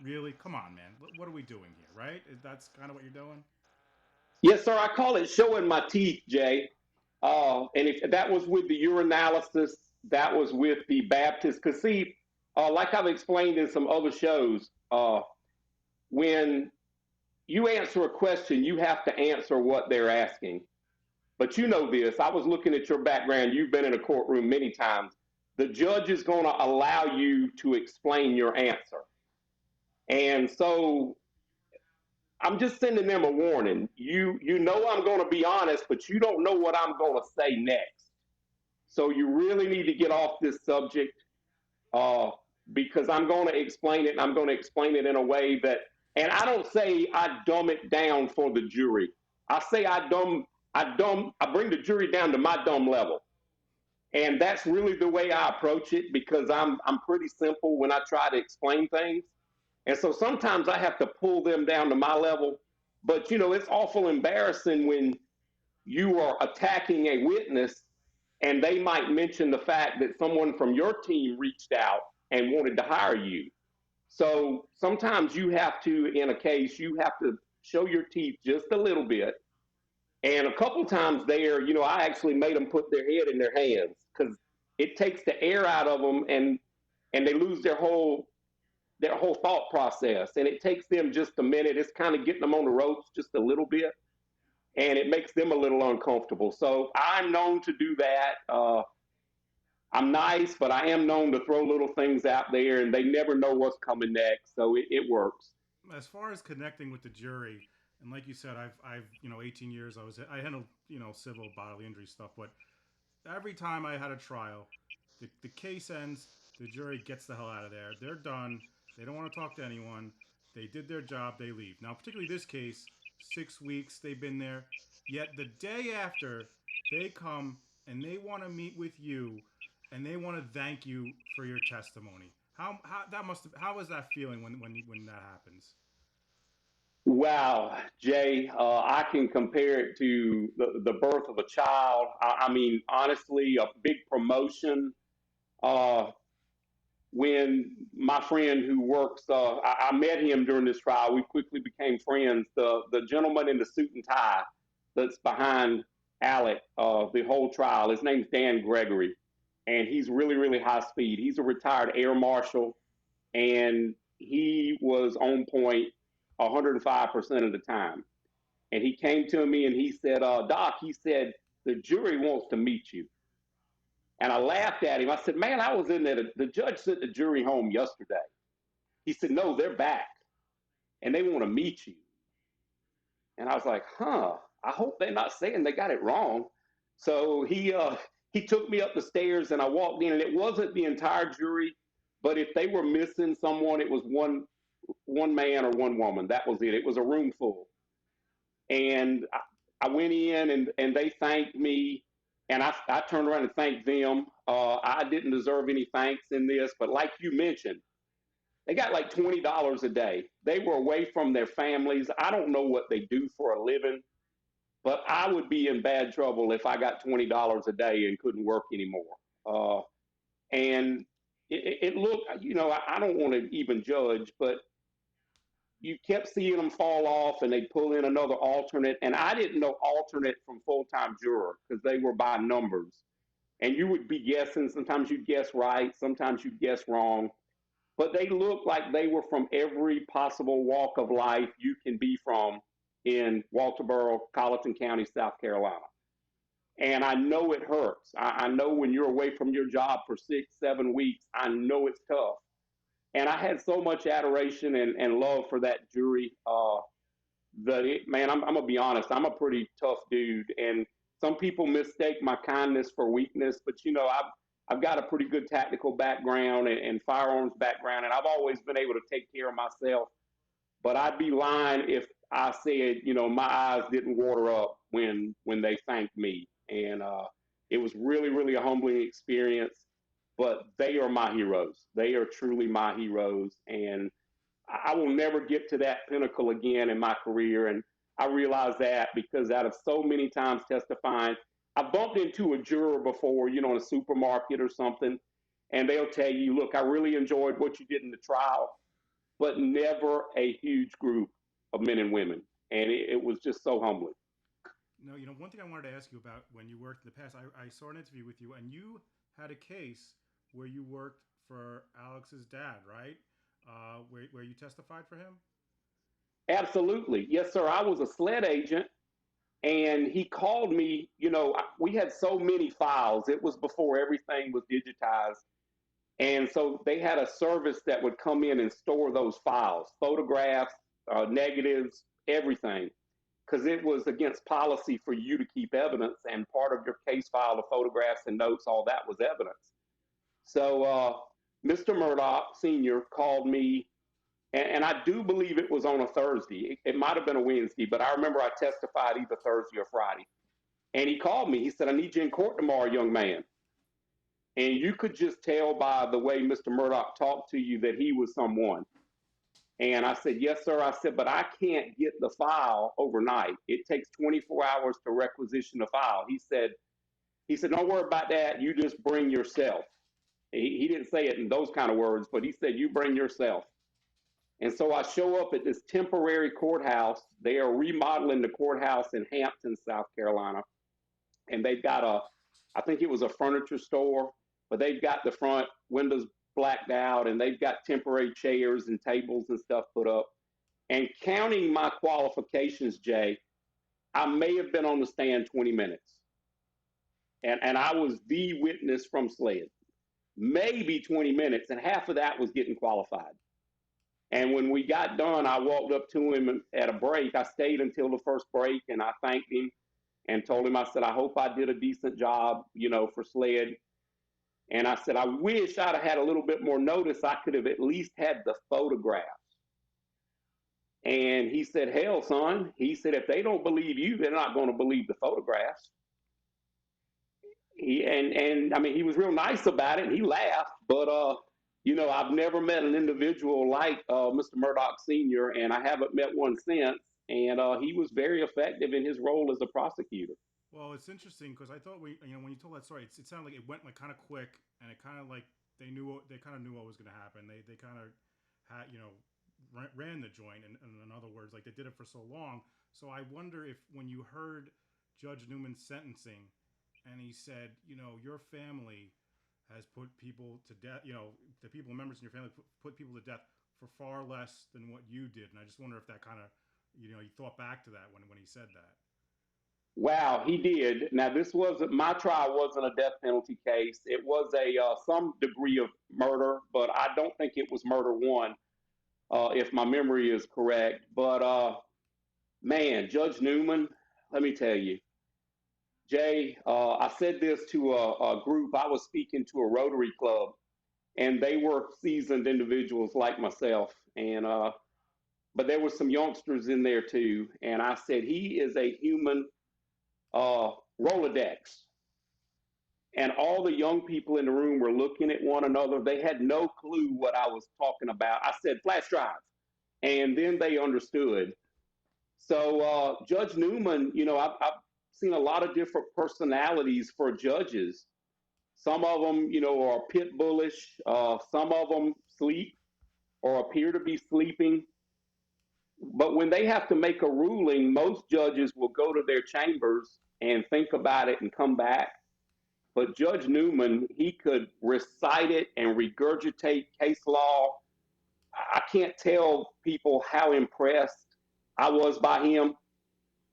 Speaker 1: really, come on, man, what are we doing here, right? That's kind of what you're doing.
Speaker 2: Yes, sir. I call it showing my teeth, Jay. And if that was with the urinalysis, that was with the Baptist. Because see, like I've explained in some other shows, when you answer a question, you have to answer what they're asking. But you know this. I was looking at your background. You've been in a courtroom many times. The judge is going to allow you to explain your answer. And so I'm just sending them a warning. You know I'm going to be honest, but you don't know what I'm going to say next. So you really need to get off this subject, uh, because I'm going to explain it, and I'm going to explain it in a way that, and I don't say I dumb it down for the jury. I say I bring the jury down to my dumb level. And that's really the way I approach it, because I'm pretty simple when I try to explain things. And so sometimes I have to pull them down to my level. But you know, it's awful embarrassing when you are attacking a witness and they might mention the fact that someone from your team reached out and wanted to hire you. So sometimes you have to, in a case, you have to show your teeth just a little bit. And a couple times there, you know, I actually made them put their head in their hands, because it takes the air out of them, and they lose their whole thought process, and it takes them just a minute. It's kind of getting them on the ropes just a little bit, and it makes them a little uncomfortable. So I'm known to do that. I'm nice, but I am known to throw little things out there, and they never know what's coming next. So it works.
Speaker 1: As far as connecting with the jury, and like you said, I've you know, 18 years I handled, you know, civil bodily injury stuff, but every time I had a trial, the case ends, the jury gets the hell out of there. They're done. They don't want to talk to anyone. They did their job. They leave. Now, particularly this case, 6 weeks they've been there. Yet the day after, they come and they want to meet with you, and they want to thank you for your testimony. How is that feeling when that happens?
Speaker 2: Wow, Jay, I can compare it to the birth of a child. I mean, honestly, a big promotion. Uh, when my friend who works, I met him during this trial. We quickly became friends. The gentleman in the suit and tie that's behind Alec, the whole trial, his name's Dan Gregory, and he's really, really high speed. He's a retired air marshal, and he was on point 105% of the time. And he came to me and he said, Doc, he said, the jury wants to meet you. And I laughed at him. I said, man, I was in there. The judge sent the jury home yesterday. He said, no, they're back and they want to meet you. And I was like, I hope they're not saying they got it wrong. So he took me up the stairs and I walked in, and it wasn't the entire jury, but if they were missing someone, it was one man or one woman. That was it. It was a room full. And I went in, and they thanked me, and I turned around and thanked them. I didn't deserve any thanks in this, but like you mentioned, they got like $20 a day. They were away from their families. I don't know what they do for a living, but I would be in bad trouble if I got $20 a day and couldn't work anymore. And it looked, you know, I don't want to even judge, but you kept seeing them fall off, and they'd pull in another alternate. And I didn't know alternate from full-time juror, because they were by numbers. And you would be guessing. Sometimes you'd guess right. Sometimes you'd guess wrong. But they looked like they were from every possible walk of life you can be from in Walterboro, Colleton County, South Carolina. And I know it hurts. I know when you're away from your job for 6, 7 weeks, I know it's tough. And I had so much adoration and love for that jury. Man, I'm gonna be honest. I'm a pretty tough dude, and some people mistake my kindness for weakness. But I've got a pretty good tactical background and firearms background, and I've always been able to take care of myself. But I'd be lying if I said, my eyes didn't water up when they thanked me. And it was really, really a humbling experience. But they are my heroes. They are truly my heroes, and I will never get to that pinnacle again in my career. And I realize that because out of so many times testifying, I bumped into a juror before, in a supermarket or something, and they'll tell you, look, I really enjoyed what you did in the trial, but never a huge group of men and women. And it was just so humbling.
Speaker 1: No, one thing I wanted to ask you about when you worked in the past, I saw an interview with you, and you had a case where you worked for Alex's dad, right? Where you testified for him?
Speaker 2: Absolutely. Yes, sir. I was a SLED agent, and he called me. We had so many files. It was before everything was digitized. And so they had a service that would come in and store those files, photographs, negatives, everything, because it was against policy for you to keep evidence. And part of your case file, the photographs and notes, all that was evidence. So Mr. Murdaugh Sr. called me, and I do believe it was on a Thursday. It might have been a Wednesday, but I remember I testified either Thursday or Friday. And he called me. He said, I need you in court tomorrow, young man. And you could just tell by the way Mr. Murdaugh talked to you that he was someone. And I said, yes, sir. I said, but I can't get the file overnight. It takes 24 hours to requisition the file. He said, don't worry about that. You just bring yourself. He didn't say it in those kind of words, but he said, you bring yourself. And so I show up at this temporary courthouse. They are remodeling the courthouse in Hampton, South Carolina. And they've got I think it was a furniture store, but they've got the front windows blacked out, and they've got temporary chairs and tables and stuff put up. And counting my qualifications, Jay, I may have been on the stand 20 minutes. And I was the witness from SLED. Maybe 20 minutes, and half of that was getting qualified. And when we got done, I walked up to him at a break. I stayed until the first break, and I thanked him and told him, I said, I hope I did a decent job, for SLED. And I said, I wish I'd have had a little bit more notice. I could have at least had the photographs. And he said, hell, son. He said, if they don't believe you, they're not going to believe the photographs. I mean, he was real nice about it, and he laughed. But, I've never met an individual like Mr. Murdaugh Sr., and I haven't met one since. And he was very effective in his role as a prosecutor.
Speaker 1: Well, it's interesting because I thought when you told that story, it sounded like it went like kind of quick, and it kind of like they kind of knew what was going to happen. They kind of had ran the joint, and in other words, like they did it for so long. So I wonder if when you heard Judge Newman's sentencing, and he said, your family has put people to death, the people members in your family put people to death for far less than what you did, and I just wonder if that kind of you thought back to that when he said that.
Speaker 2: Wow, he did. Now, my trial wasn't a death penalty case. It was some degree of murder, but I don't think it was murder one, if my memory is correct. But man, Judge Newman, let me tell you, Jay, I said this to a group. I was speaking to a Rotary Club, and they were seasoned individuals like myself, and but there were some youngsters in there too. And I said, he is a human Rolodex. And all the young people in the room were looking at one another. They had no clue what I was talking about. I said, flash drive. And then they understood. So Judge Newman, I've seen a lot of different personalities for judges. Some of them, are pit bullish. Some of them sleep or appear to be sleeping. But when they have to make a ruling, most judges will go to their chambers and think about it and come back. But Judge Newman, he could recite it and regurgitate case law. I can't tell people how impressed I was by him.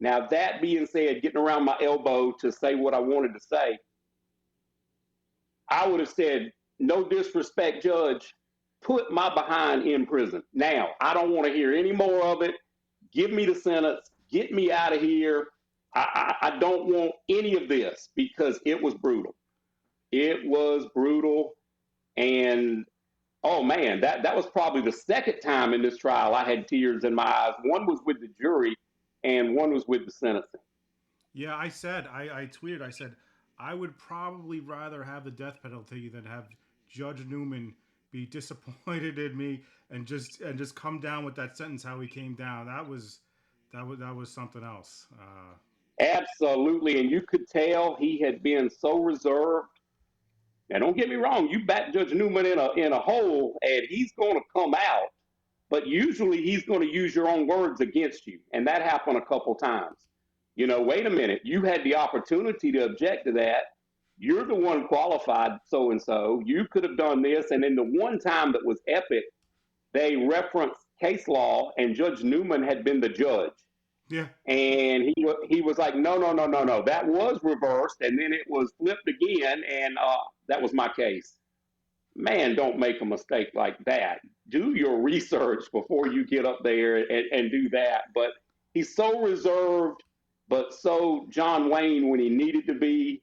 Speaker 2: Now, that being said, getting around my elbow to say what I wanted to say, I would have said, no disrespect, Judge, put my behind in prison. Now, I don't want to hear any more of it. Give me the sentence. Get me out of here. I don't want any of this because it was brutal. It was brutal. And oh man, that was probably the second time in this trial I had tears in my eyes. One was with the jury and one was with the sentencing.
Speaker 1: Yeah, I tweeted, I said, I would probably rather have the death penalty than have Judge Newman be disappointed in me and just come down with that sentence how he came down. That was something else.
Speaker 2: Absolutely. And you could tell he had been so reserved. Now, don't get me wrong, you back Judge Newman in a hole and he's going to come out, but usually he's going to use your own words against you. And that happened a couple times. You know, wait a minute, you had the opportunity to object to that. You're the one qualified, so and so. You could have done this. And then the one time that was epic, they referenced case law, and Judge Newman had been the judge.
Speaker 1: Yeah.
Speaker 2: And he was like, no, no, no, no, no. That was reversed, and then it was flipped again, and that was my case. Man, don't make a mistake like that. Do your research before you get up there and do that. But he's so reserved, but so John Wayne when he needed to be.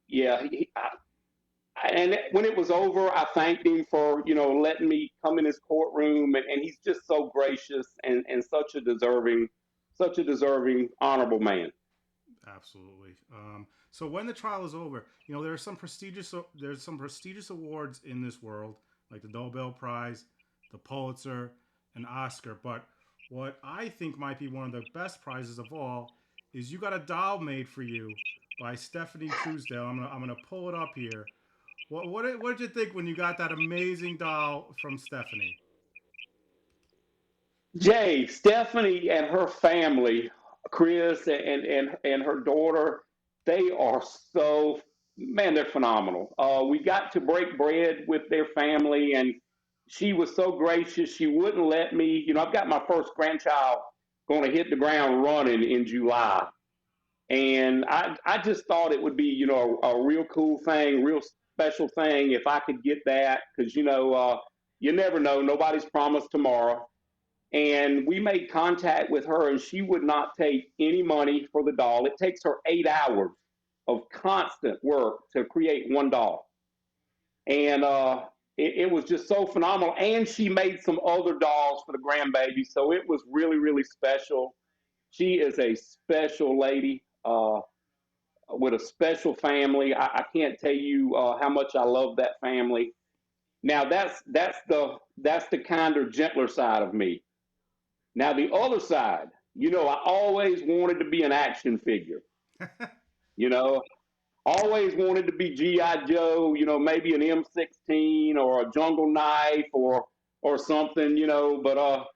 Speaker 2: Yeah, and when it was over, I thanked him for, you know, letting me come in his courtroom, and he's just so gracious and such a deserving, honorable man.
Speaker 1: Absolutely. So when the trial is over, you know, there's some prestigious awards in this world, like the Nobel Prize, the Pulitzer, and Oscar. But what I think might be one of the best prizes of all is you got a doll made for you by Stephanie Truesdale. I'm gonna pull it up here. What did you think when you got that amazing doll from Stephanie?
Speaker 2: Jay, Stephanie and her family, Chris and her daughter, they are so, man, they're phenomenal. We got to break bread with their family, and she was so gracious. She wouldn't let me, you know, I've got my first grandchild going to hit the ground running in July. And I just thought it would be, you know, a real cool thing, real special thing if I could get that, because, you know, you never know. Nobody's promised tomorrow. And we made contact with her, and she would not take any money for the doll. It takes her 8 hours of constant work to create one doll. And it was just so phenomenal. And she made some other dolls for the grandbaby. So it was really, really special. She is a special lady with a special family. I can't tell you how much I love that family. Now that's the kinder, gentler side of me. Now the other side, you know, I always wanted to be an action figure. You know, always wanted to be GI Joe. You know, maybe an M16 or a Jungle Knife or something. You know, but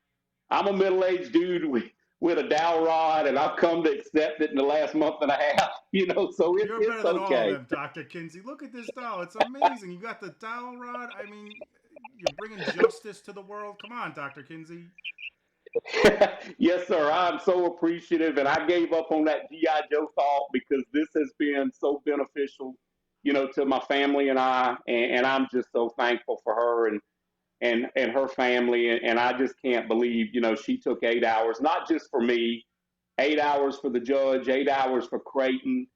Speaker 2: I'm a middle-aged dude with a dowel rod, and I've come to accept it in the last month and a half. You know, so
Speaker 1: You're better
Speaker 2: it's
Speaker 1: than all of
Speaker 2: okay.
Speaker 1: them, Dr. Kinsey. Look at this doll. It's amazing. You got the dowel rod. I mean, you're bringing justice to the world. Come on, Dr. Kinsey.
Speaker 2: Yes, sir. I'm so appreciative, and I gave up on that GI Joe thought because this has been so beneficial, you know, to my family and I, and I'm just so thankful for her and her family, and I just can't believe, you know, she took 8 hours, not just for me, 8 hours for the judge, 8 hours for Creighton,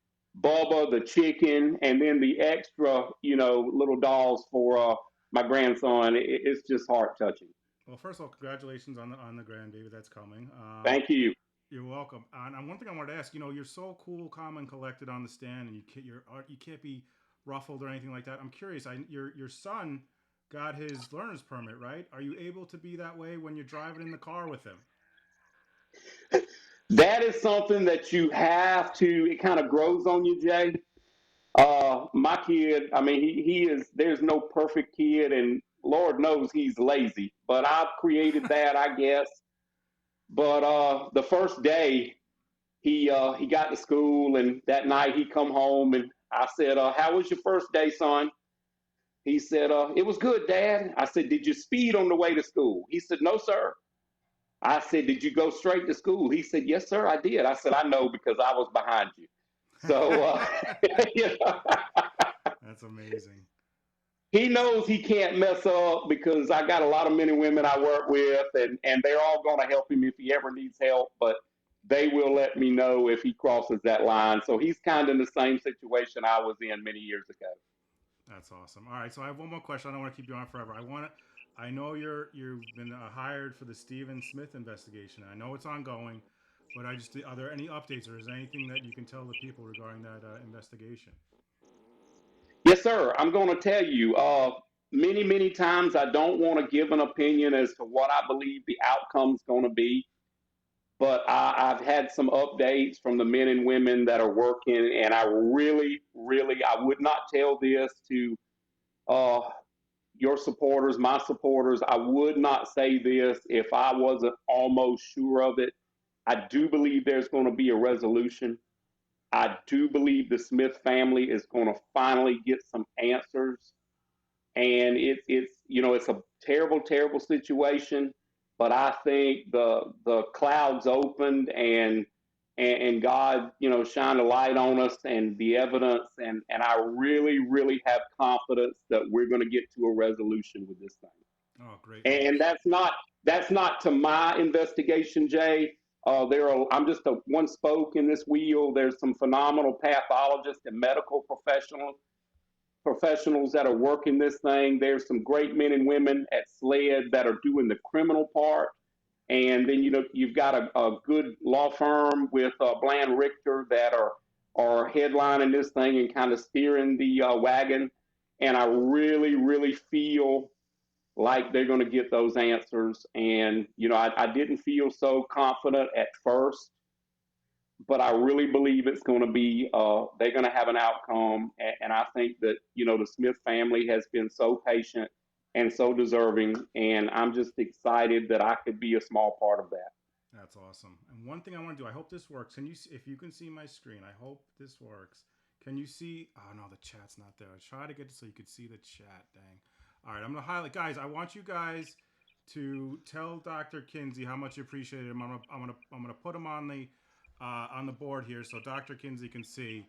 Speaker 2: Bubba the chicken, and then the extra, you know, little dolls for my grandson. It's just heart touching.
Speaker 1: Well, first of all, congratulations on the grandbaby that's coming.
Speaker 2: Thank you.
Speaker 1: You're welcome. And one thing I wanted to ask, you know, you're so cool, calm, and collected on the stand, and you can't be ruffled or anything like that. I'm curious. Your son got his learner's permit, right? Are you able to be that way when you're driving in the car with him?
Speaker 2: That is something that you have to, it kind of grows on you, Jay. My kid, I mean, he is, there's no perfect kid, and Lord knows he's lazy, but I've created that, I guess. But the first day he got to school, and that night he come home, and I said, how was your first day, son? He said, it was good, Dad. I said, did you speed on the way to school? He said, no, sir. I said, "Did you go straight to school?" He said, "Yes, sir, I did." I said, "I know because I was behind you." So, you know,
Speaker 1: That's amazing.
Speaker 2: he knows he can't mess up because I got a lot of men and women I work with, and they're all going to help him if he ever needs help, but they will let me know if he crosses that line. So he's kind of in the same situation I was in many years ago.
Speaker 1: That's awesome. All right, so I have one more question. I don't want to keep you on forever. I know you've been hired for the Stephen Smith investigation. I know it's ongoing, but are there any updates or is there anything that you can tell the people regarding that investigation?
Speaker 2: Yes, sir. I'm going to tell you. Many, many times I don't want to give an opinion as to what I believe the outcome's going to be, but I've had some updates from the men and women that are working, and I really, really, I would not tell this to uh, your supporters, my supporters. I would not say this if I wasn't almost sure of it. I do believe there's going to be a resolution. I do believe the Smith family is going to finally get some answers, and it's a terrible, terrible situation. But I think the clouds opened, and God, shined a light on us and the evidence, and I really, really have confidence that we're going to get to a resolution with this thing.
Speaker 1: Oh, great
Speaker 2: And
Speaker 1: news.
Speaker 2: that's not to my investigation, Jay. I'm just a one spoke in this wheel. There's some phenomenal pathologists and medical professionals that are working this thing. There's some great men and women at SLED that are doing the criminal part. And then, you've got a good law firm with Bland Richter that are headlining this thing and kind of steering the wagon. And I really, really feel like they're going to get those answers. And, I didn't feel so confident at first, but I really believe it's going to be, they're going to have an outcome. And I think that, the Smith family has been so patient and so deserving. And I'm just excited that I could be a small part of that.
Speaker 1: That's awesome. And one thing I want to do, I hope this works. If you can see my screen, I hope this works. Can you see? Oh no, the chat's not there. I try to get it so you could see the chat. Dang. All right, I'm gonna highlight, guys. I want you guys to tell Dr. Kinsey how much you appreciate him. I'm gonna put him on the board here so Dr. Kinsey can see,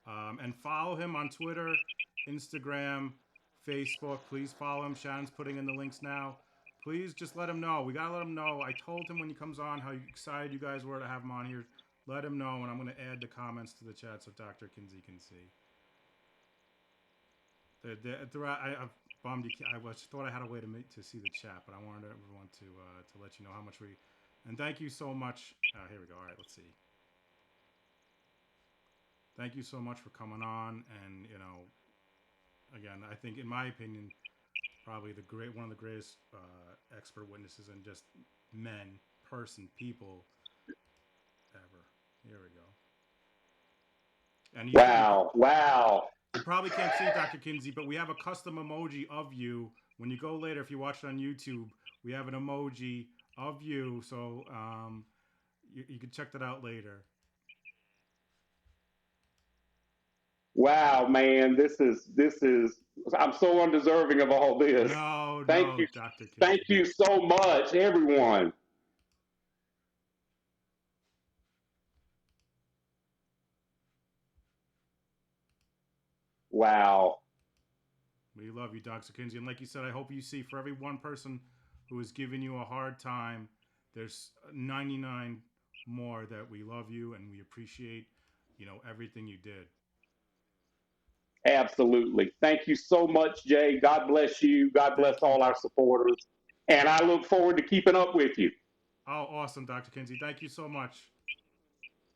Speaker 1: and follow him on Twitter, Instagram, Facebook. Please follow him. Shannon's putting in the links now. Please just let him know. We gotta let him know. I told him when he comes on how excited you guys were to have him on here. Let him know, and I'm gonna add the comments to the chat so Dr. Kinsey can see. I've bummed you. Thought I had a way to see the chat, but I wanted everyone to let you know how much we. And thank you so much. Here we go. All right, let's see. Thank you so much for coming on, and again, I think in my opinion, probably one of the greatest expert witnesses and just people ever. Here we go. And
Speaker 2: Wow. Wow.
Speaker 1: you probably can't see Dr. Kinsey, but we have a custom emoji of you. When you go later, if you watch it on YouTube, we have an emoji of you, so you can check that out later.
Speaker 2: Wow, man, this is I'm so undeserving of all this.
Speaker 1: No,
Speaker 2: Thank
Speaker 1: no,
Speaker 2: you.
Speaker 1: Dr. Kinsey.
Speaker 2: Thank you so much, everyone. Wow.
Speaker 1: We love you, Dr. Kinsey. And like you said, I hope you see for every one person who is giving you a hard time, there's 99 more that we love you and we appreciate, everything you did.
Speaker 2: Absolutely. Thank you so much, Jay. God bless you. God bless
Speaker 1: Thank you,
Speaker 2: all our
Speaker 1: Doc.
Speaker 2: supporters. And I look forward to keeping up with you.
Speaker 1: Oh, awesome, Dr. Kinsey. Thank you so much.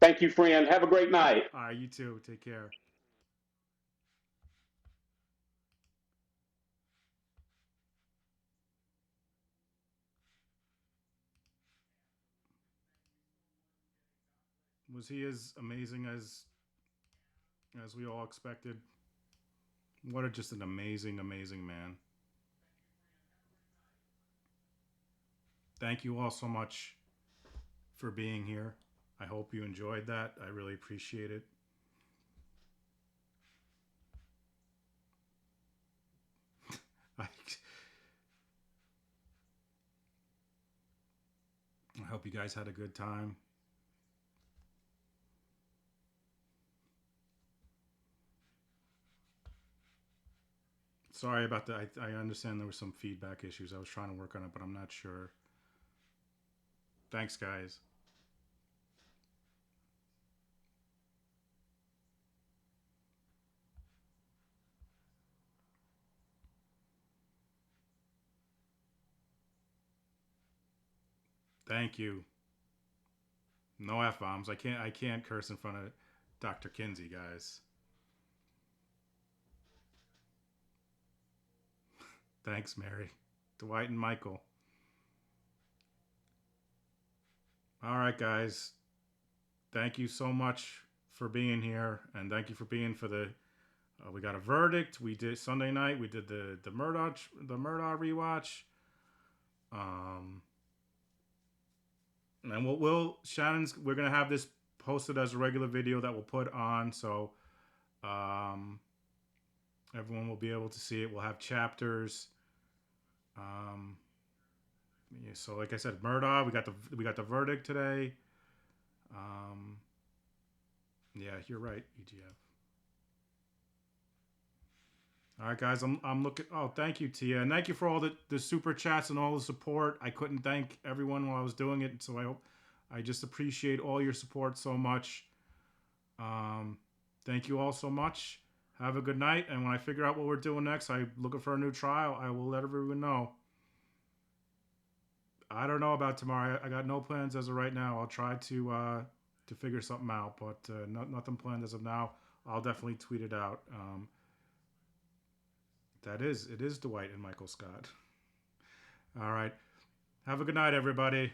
Speaker 2: Thank you, friend. Have a great night.
Speaker 1: All right, you too. Take care. Was he as amazing as we all expected? Just an amazing, amazing man. Thank you all so much for being here. I hope you enjoyed that. I really appreciate it. I hope you guys had a good time. Sorry about that. I understand there were some feedback issues. I was trying to work on it, but I'm not sure. Thanks, guys. Thank you. No F-bombs. I can't curse in front of Dr. Kinsey, guys. Thanks, Mary. Dwight and Michael. All right, guys. Thank you so much for being here, and thank you for being for the. We got a verdict. We did Sunday night. We did the Murdaugh rewatch. And we're gonna have this posted as a regular video that we'll put on, so everyone will be able to see it. We'll have chapters. So like I said, Murdaugh, we got the verdict today. Yeah, you're right, EGF. All right, guys, I'm looking. Oh, thank you, Tia, and thank you for all the super chats and all the support. I couldn't thank everyone while I was doing it, so I just appreciate all your support so much. Thank you all so much. Have a good night, and when I figure out what we're doing next, I'm looking for a new trial. I will let everyone know. I don't know about tomorrow. I got no plans as of right now. I'll try to figure something out, but nothing planned as of now. I'll definitely tweet it out. It is Dwight and Michael Scott. All right. Have a good night, everybody.